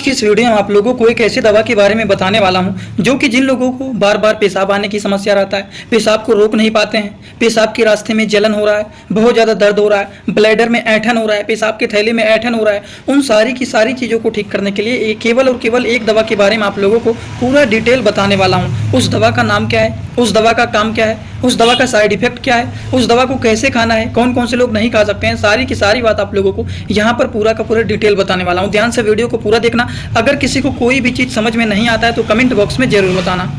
की इस वीडियो में आप लोगों को एक ऐसी दवा के बारे में बताने वाला हूं जो कि जिन लोगों को बार बार पेशाब आने की समस्या रहता है, पेशाब को रोक नहीं पाते हैं, पेशाब के रास्ते में जलन हो रहा है, बहुत ज़्यादा दर्द हो रहा है, ब्लैडर में ऐंठन हो रहा है, पेशाब के थैले में ऐंठन हो रहा है, उन सारी की सारी चीज़ों को ठीक करने के लिए केवल और केवल एक दवा के बारे में आप लोगों को पूरा डिटेल बताने वाला हूँ। उस दवा का नाम क्या है, उस दवा का काम क्या है, उस दवा का साइड इफेक्ट क्या है, उस दवा को कैसे खाना है, कौन कौन से लोग नहीं खा सकते हैं, सारी की सारी बात आप लोगों को यहाँ पर पूरा का पूरा डिटेल बताने वाला हूँ। ध्यान से वीडियो को पूरा देखना। अगर किसी को कोई भी चीज़ समझ में नहीं आता है तो कमेंट बॉक्स में जरूर बताना।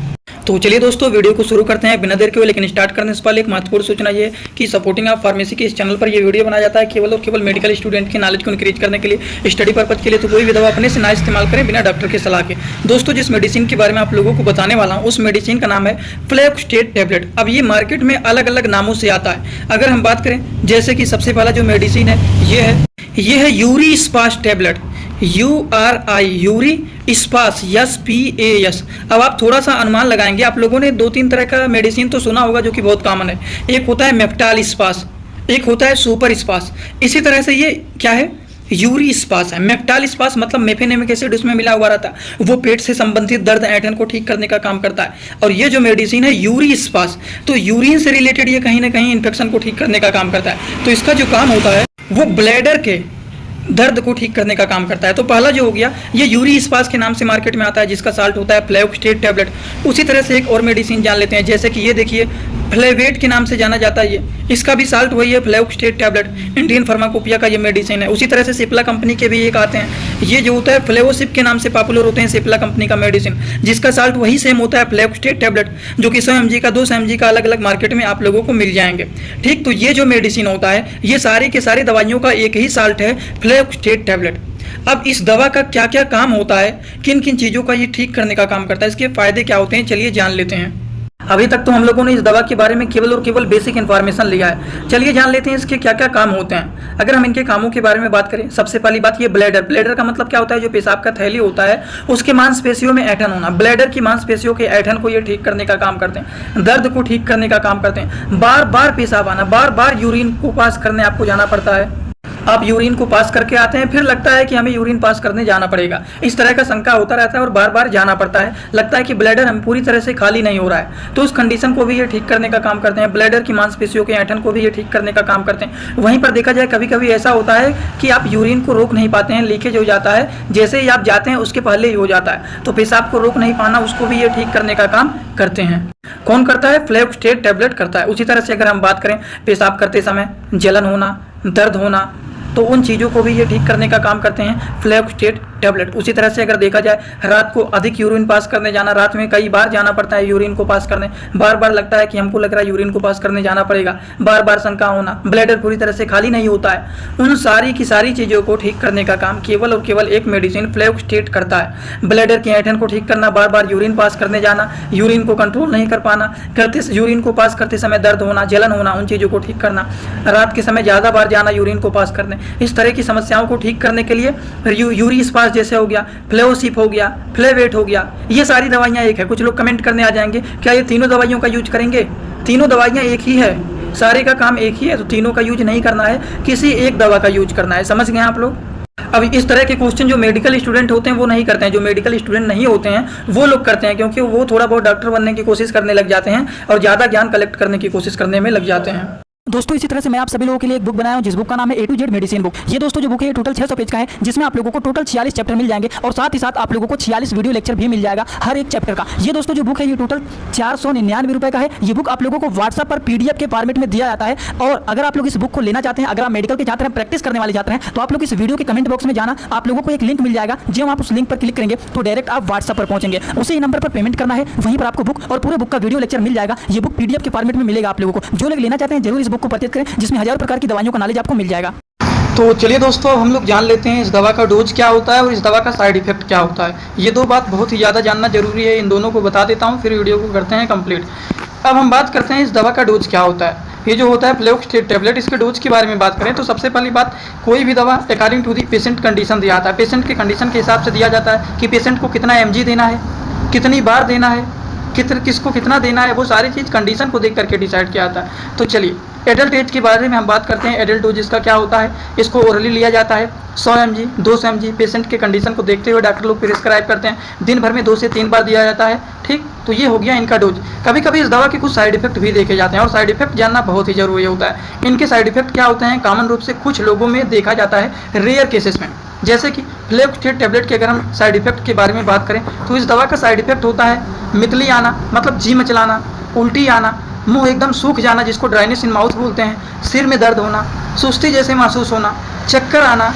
तो चलिए दोस्तों, वीडियो को शुरू करते हैं बिना देर के हुए। लेकिन स्टार्ट करने से पहले एक महत्वपूर्ण सूचना ये है कि सपोर्टिंग ऑफ फार्मेसी के इस चैनल पर ये वीडियो बनाया जाता है केवल और केवल मेडिकल स्टूडेंट की नॉलेज को इंक्रीज करने के लिए, स्टडी पर्पज के लिए। तो कोई भी दवा अपने से ना इस्तेमाल करें बिना डॉक्टर की सलाह के। दोस्तों, जिस मेडिसिन के बारे में आप लोगों को बताने वाला हूँ उस मेडिसिन का नाम है फ्लेक्सटेट टैबलेट। अब ये मार्केट में अलग अलग नामों से आता है। अगर हम बात करें, जैसे कि सबसे पहला जो मेडिसिन है ये है Urispas tablet, URI Urispas SPAS। अब आप थोड़ा सा अनुमान लगाएंगे, आप लोगों ने 2-3 तरह का मेडिसिन तो सुना होगा जो कि बहुत कॉमन है। एक होता है मेप्टाल स्पास, एक होता है सुपर स्पास। इसी तरह से ये क्या है, यूरी स्पास है। मेप्टाल स्पास मतलब मेफेनेमिक एसिड उसमें मिला हुआ रहता है, वो पेट से संबंधित दर्द ऐंठन को ठीक करने का काम करता है। और ये जो मेडिसिन है यूरी स्पास, तो यूरिन से रिलेटेड ये कहीं ना कहीं इन्फेक्शन को ठीक करने का काम करता है। तो इसका जो काम होता है वो ब्लैडर के दर्द को ठीक करने का काम करता है। तो पहला जो हो गया ये यूरी स्पास के नाम से मार्केट में आता है, जिसका साल्ट होता है फ्लेक्सटेट टैबलेट। उसी तरह से एक और मेडिसिन जान लेते हैं, जैसे कि ये देखिए फ्लेवेट के नाम से जाना जाता है। इसका भी साल्ट वही है, फ्लेक्सटेट टैबलेट। इंडियन फार्माकोपिया का ये मेडिसिन है। उसी तरह से सिप्ला कंपनी के भी एक आते हैं, ये जो होता है फ्लेवोसिप के नाम से पॉपुलर होते हैं सिप्ला कंपनी का मेडिसिन, जिसका साल्ट वही सेम होता है फ्लेक्सटेट टैबलेट, जो कि 100 mg का 200 mg का अलग अलग मार्केट में आप लोगों को मिल जाएंगे। ठीक, तो ये जो मेडिसिन होता है ये सारे के सारे दवाइयों का एक ही साल्ट है, फ्लेक्सटेट टैबलेट। अब इस दवा का क्या क्या काम होता है, किन किन चीज़ों का ये ठीक करने का काम करता है, इसके फायदे क्या होते हैं, चलिए जान लेते हैं। अभी तक तो हम लोगों ने इस दवा के बारे में केवल और केवल बेसिक इन्फॉर्मेशन लिया है। चलिए जान लेते हैं इसके क्या क्या काम होते हैं। अगर हम इनके कामों के बारे में बात करें, सबसे पहली बात ये ब्लैडर का मतलब क्या होता है, जो पेशाब का थैली होता है उसके मांसपेशियों में ऐंठन होना। ब्लैडर की मांसपेशियों के ऐंठन को ये ठीक करने का काम करते हैं, दर्द को ठीक करने का काम करते हैं। बार बार पेशाब आना, बार बार यूरिन को पास करने आपको जाना पड़ता है, आप यूरिन को पास करके आते हैं, फिर लगता है कि हमें यूरिन पास करने जाना पड़ेगा, इस तरह का शंका होता रहता है और बार बार जाना पड़ता है, लगता है कि ब्लैडर हम पूरी तरह से खाली नहीं हो रहा है। तो उस कंडीशन को भी ये ठीक करने का काम करते हैं। ब्लैडर की मांसपेशियों के ऐंठन को भी ये ठीक करने का काम करते हैं। वहीं पर देखा जाए कभी कभी ऐसा होता है कि आप यूरिन को रोक नहीं पाते हैं, लीकेज हो जाता है, जैसे ही आप जाते हैं उसके पहले ही हो जाता है, तो पेशाब को रोक नहीं पाना, उसको भी ये ठीक करने का काम करते हैं। कौन करता है, फ्लेक्सटेट टैबलेट करता है। उसी तरह से अगर हम बात करें, पेशाब करते समय जलन होना, दर्द होना, तो उन चीज़ों को भी ये ठीक करने का काम करते हैं फ्लेक्सटेट टैबलेट। उसी तरह से अगर देखा जाए, रात को अधिक यूरिन पास करने जाना, रात में कई बार जाना पड़ता है यूरिन को पास करने, बार बार लगता है कि हमको लग रहा है यूरिन को पास करने जाना पड़ेगा, बार बार शंका होना, ब्लैडर पूरी तरह से खाली नहीं होता है, उन सारी की सारी चीज़ों को ठीक करने का काम केवल और केवल एक मेडिसिन फ्लेक्सटेट करता है। ब्लैडर के ऐंठन को ठीक करना, बार बार यूरिन पास करने जाना, यूरिन को कंट्रोल नहीं कर पाना, यूरिन को पास करते समय दर्द होना, जलन होना, उन चीज़ों को ठीक करना, रात के समय ज़्यादा बार जाना यूरिन को पास करने, इस तरह की समस्याओं को ठीक करने के लिए यूरी स्पास जैसे हो गया, फ्लेवोसिप हो गया, फ्लेवेट हो गया, ये सारी दवाइयाँ एक है। कुछ लोग कमेंट करने आ जाएंगे, क्या ये तीनों दवाइयों का यूज करेंगे? तीनों दवाइयाँ एक ही है, सारे का काम एक ही है, तो तीनों का यूज नहीं करना है, किसी एक दवा का यूज करना है। समझ गए आप लोग? अब इस तरह के क्वेश्चन जो मेडिकल स्टूडेंट होते हैं वो नहीं करते हैं, जो मेडिकल स्टूडेंट नहीं होते हैं वो लोग करते हैं, क्योंकि वो थोड़ा बहुत डॉक्टर बनने की कोशिश करने लग जाते हैं और ज़्यादा ज्ञान कलेक्ट करने की कोशिश करने में लग जाते हैं। दोस्तों, इसी तरह से मैं आप सभी लोगों के लिए एक बुक बनाया हूं, जिस बुक का नाम है A to Z medicine book. ये दोस्तों जो बुक है ये टोटल 600 पेज का है, जिसमें आप लोगों को टोटल 46 चैप्टर मिल जाएंगे और साथ ही साथ आप लोगों को 46 वीडियो लेक्चर भी मिल जाएगा हर एक चैप्टर का। ये दोस्तों जो बुक है ये टोटल 499 रुपये का है। ये बुक आप लोगों को व्हाट्सएप पर PDF के फॉर्मेट में दिया जाता है। और अगर आप लोग इस बुक को लेना चाहते हैं, अगर आप मेडिकल के छात्र हैं, प्रैक्टिस करने वाले छात्र हैं, तो आप लोग इस वीडियो के कमेंट बॉक्स में जाना, आप लोगों को एक लिंक मिल जाएगा। जब आप उस लिंक पर क्लिक करेंगे तो डायरेक्ट आप व्हाट्सएप पर पहुंचेंगे, उसी नंबर पर पेमेंट करना है, वहीं पर आपको बुक और पूरे बुक का वीडियो लेक्चर मिल जाएगा। ये बुक PDF के फॉर्मेट में मिलेगा आप लोगों को। जो लोग लेना चाहते हैं जरूर इस बुक को परचेज करें, जिसमें हजारों प्रकार की दवाइयों का नॉलेज आपको मिल जाएगा। तो चलिए दोस्तों, अब हम लोग जान लेते हैं इस दवा का डोज क्या होता है और इस दवा का साइड इफेक्ट क्या होता है। ये दो बात बहुत ही ज़्यादा जानना जरूरी है, इन दोनों को बता देता हूँ, फिर वीडियो को करते हैं कंप्लीट। अब हम बात करते हैं इस दवा का डोज क्या होता है। ये जो होता है फ्लेक्सटेट टैबलेट, इसके डोज के बारे में बात करें तो सबसे पहली बात, कोई भी दवा according to the patient condition दिया जाता है। पेशेंट के कंडीशन के हिसाब से दिया जाता है कि पेशेंट को कितना mg देना है, कितनी बार देना है, किसको कितना देना है, वो सारी चीज़ कंडीशन को देख करके डिसाइड किया जाता है। तो चलिए एडल्ट एज के बारे में हम बात करते हैं। एडल्ट डोज इसका क्या होता है, इसको ओरली लिया जाता है 100 mg 200 mg पेशेंट के कंडीशन को देखते हुए डॉक्टर लोग प्रिस्क्राइब करते हैं। दिन भर में 2 से 3 बार दिया जाता है। ठीक, तो ये हो गया इनका डोज। कभी कभी इस दवा के कुछ साइड इफेक्ट भी देखे जाते हैं और साइड इफेक्ट जानना बहुत ही जरूरी होता है। इनके साइड इफेक्ट क्या होते हैं, कॉमन रूप से कुछ लोगों में देखा जाता है, रेयर केसेस में। जैसे कि फ्लेवोस्टेट टैबलेट के अगर हम साइड इफेक्ट के बारे में बात करें तो इस दवा का साइड इफेक्ट होता है मितली आना, मतलब जी मचलाना, उल्टी आना, मुंह एकदम सूख जाना जिसको ड्राइनेस इन माउथ बोलते हैं, सिर में दर्द होना, सुस्ती जैसे महसूस होना, चक्कर आना,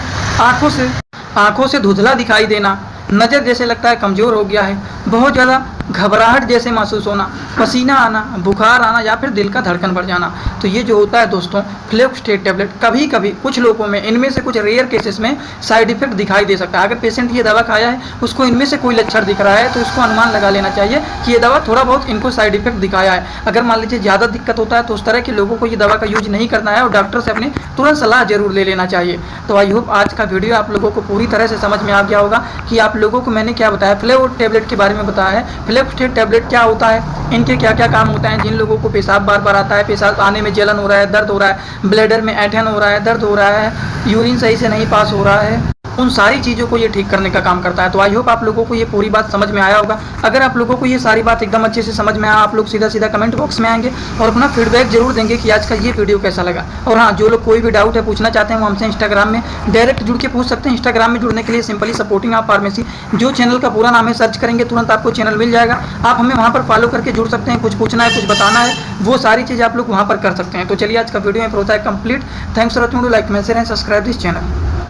आंखों से धुंधला दिखाई देना, नज़र जैसे लगता है कमज़ोर हो गया है, बहुत ज़्यादा घबराहट जैसे महसूस होना, पसीना आना, बुखार आना या फिर दिल का धड़कन बढ़ जाना। तो ये जो होता है दोस्तों फ्लेवोस्टेट टैबलेट, कभी कभी कुछ लोगों में, इनमें से कुछ रेयर केसेस में साइड इफेक्ट दिखाई दे सकता है। अगर पेशेंट ये दवा खाया है उसको इनमें से कोई लक्षण दिख रहा है तो उसको अनुमान लगा लेना चाहिए कि ये दवा थोड़ा बहुत इनको साइड इफेक्ट दिखाया है। अगर मान लीजिए ज़्यादा दिक्कत होता है तो उस तरह के लोगों को ये दवा का यूज नहीं करना है और डॉक्टर से अपनी तुरंत सलाह जरूर ले लेना चाहिए। तो आई होप आज का वीडियो आप लोगों को पूरी तरह से समझ में आ गया होगा कि आप लोगों को मैंने क्या बताया, फ्लेवो टैबलेट के बारे में बताया है। फ्लेवोस्टेट टैबलेट क्या होता है, इनके क्या क्या काम होता है। जिन लोगों को पेशाब बार बार आता है, पेशाब आने में जलन हो रहा है, दर्द हो रहा है, ब्लैडर में ऐंठन हो रहा है, दर्द हो रहा है, यूरिन सही से नहीं पास हो रहा है, उन सारी चीज़ों को ये ठीक करने का काम करता है। तो आई होप आप लोगों को ये पूरी बात समझ में आया होगा। अगर आप लोगों को ये सारी बात एकदम अच्छे से समझ में आया, आप लोग सीधा सीधा कमेंट बॉक्स में आएंगे और अपना फीडबैक जरूर देंगे कि आज का ये वीडियो कैसा लगा। और हाँ, जो लोग कोई भी डाउट है पूछना चाहते हैं वो हमसे इंस्टाग्राम में डायरेक्ट जुड़ के पूछ सकते हैं। इंस्टाग्राम में जुड़ने के लिए सिंपली सपोर्टिंग आप फार्मेसी जो चैनल का पूरा नाम है सर्च करेंगे तुरंत आपको चैनल मिल जाएगा। आप हमें वहाँ पर फॉलो करके जुड़ सकते हैं। कुछ पूछना है, कुछ बताना है, वो सारी चीज़ आप लोग वहाँ पर कर सकते हैं। तो चलिए आज का वीडियो में होता है complete. Thanks for watching, like, comment, share and subscribe this channel.